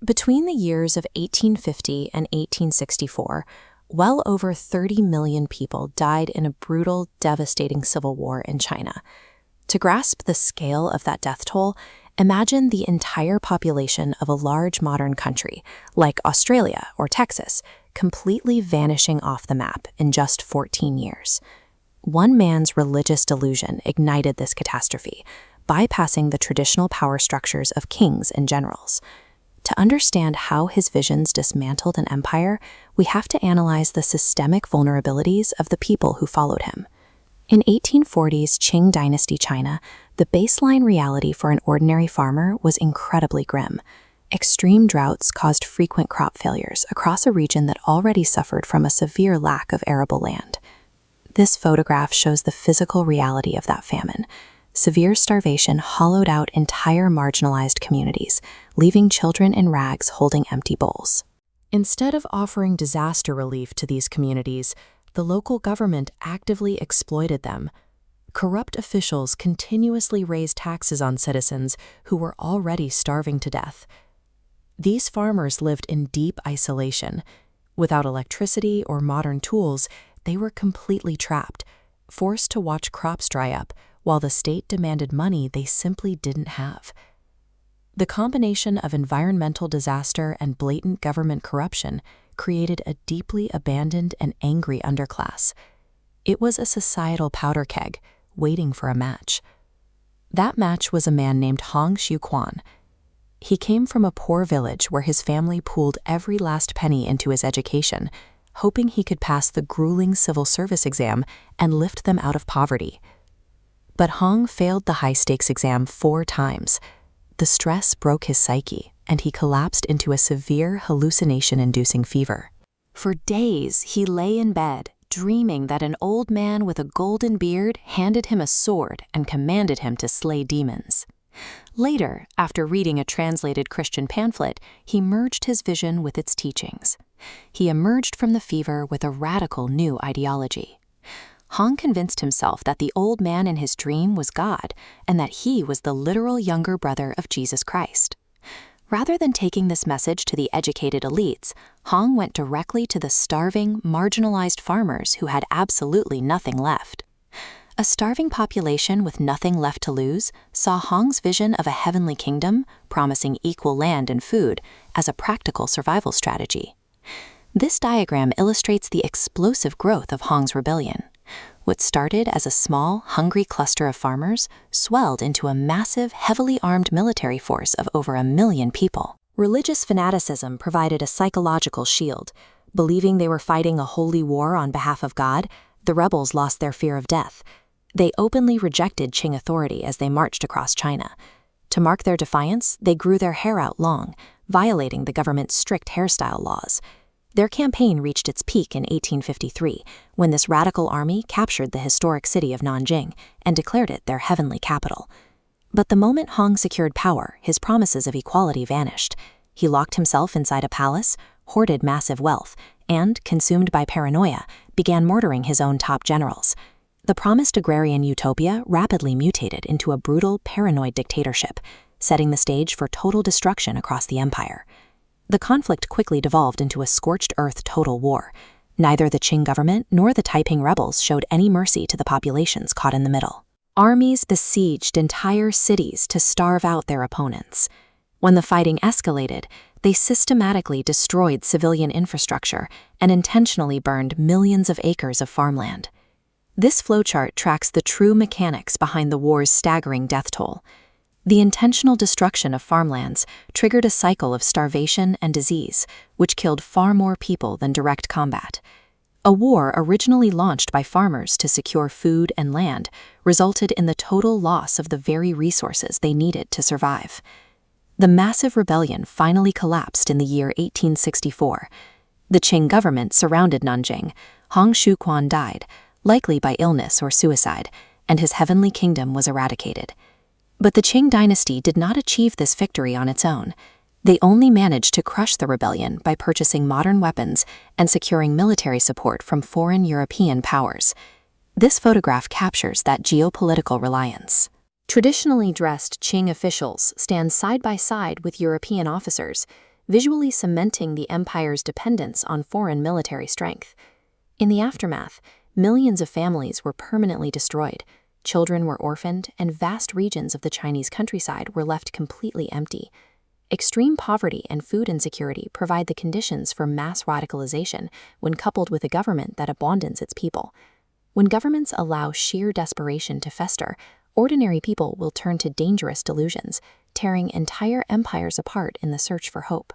Between the years of 1850 and 1864, well over 30 million people died in a brutal, devastating civil war in China. To grasp the scale of that death toll, imagine the entire population of a large modern country, like Australia or Texas, completely vanishing off the map in just 14 years. One man's religious delusion ignited this catastrophe, bypassing the traditional power structures of kings and generals. To understand how his visions dismantled an empire, we have to analyze the systemic vulnerabilities of the people who followed him. In 1840s Qing dynasty China, the baseline reality for an ordinary farmer was incredibly grim. Extreme droughts caused frequent crop failures across a region that already suffered from a severe lack of arable land. This photograph shows the physical reality of that famine. Severe starvation hollowed out entire marginalized communities, leaving children in rags holding empty bowls. Instead of offering disaster relief to these communities, the local government actively exploited them. Corrupt officials continuously raised taxes on citizens who were already starving to death. These farmers lived in deep isolation. Without electricity or modern tools, they were completely trapped, forced to watch crops dry up, while the state demanded money they simply didn't have. The combination of environmental disaster and blatant government corruption created a deeply abandoned and angry underclass. It was a societal powder keg, waiting for a match. That match was a man named Hong Xiuquan. He came from a poor village where his family pooled every last penny into his education, hoping he could pass the grueling civil service exam and lift them out of poverty. But Hong failed the high-stakes exam 4 times. The stress broke his psyche, and he collapsed into a severe hallucination-inducing fever. For days, he lay in bed, dreaming that an old man with a golden beard handed him a sword and commanded him to slay demons. Later, after reading a translated Christian pamphlet, he merged his vision with its teachings. He emerged from the fever with a radical new ideology. Hong convinced himself that the old man in his dream was God and that he was the literal younger brother of Jesus Christ. Rather than taking this message to the educated elites, Hong went directly to the starving, marginalized farmers who had absolutely nothing left. A starving population with nothing left to lose saw Hong's vision of a heavenly kingdom, promising equal land and food, as a practical survival strategy. This diagram illustrates the explosive growth of Hong's rebellion. What started as a small, hungry cluster of farmers swelled into a massive, heavily armed military force of over 1 million people. Religious fanaticism provided a psychological shield. Believing they were fighting a holy war on behalf of God, the rebels lost their fear of death. They openly rejected Qing authority as they marched across China. To mark their defiance, they grew their hair out long, violating the government's strict hairstyle laws. Their campaign reached its peak in 1853, when this radical army captured the historic city of Nanjing and declared it their heavenly capital. But the moment Hong secured power, his promises of equality vanished. He locked himself inside a palace, hoarded massive wealth, and, consumed by paranoia, began murdering his own top generals. The promised agrarian utopia rapidly mutated into a brutal, paranoid dictatorship, setting the stage for total destruction across the empire. The conflict quickly devolved into a scorched earth total war. Neither the Qing government nor the Taiping rebels showed any mercy to the populations caught in the middle. Armies besieged entire cities to starve out their opponents. When the fighting escalated, they systematically destroyed civilian infrastructure and intentionally burned millions of acres of farmland. This flowchart tracks the true mechanics behind the war's staggering death toll. The intentional destruction of farmlands triggered a cycle of starvation and disease, which killed far more people than direct combat. A war originally launched by farmers to secure food and land resulted in the total loss of the very resources they needed to survive. The massive rebellion finally collapsed in the year 1864. The Qing government surrounded Nanjing. Hong Xiuquan died, likely by illness or suicide, and his heavenly kingdom was eradicated. But the Qing dynasty did not achieve this victory on its own. They only managed to crush the rebellion by purchasing modern weapons and securing military support from foreign European powers. This photograph captures that geopolitical reliance. Traditionally dressed Qing officials stand side by side with European officers. visually cementing the empire's dependence on foreign military strength. In the aftermath, millions of families were permanently destroyed, children were orphaned, and vast regions of the Chinese countryside were left completely empty. Extreme poverty and food insecurity provide the conditions for mass radicalization when coupled with a government that abandons its people. When governments allow sheer desperation to fester, ordinary people will turn to dangerous delusions, tearing entire empires apart in the search for hope.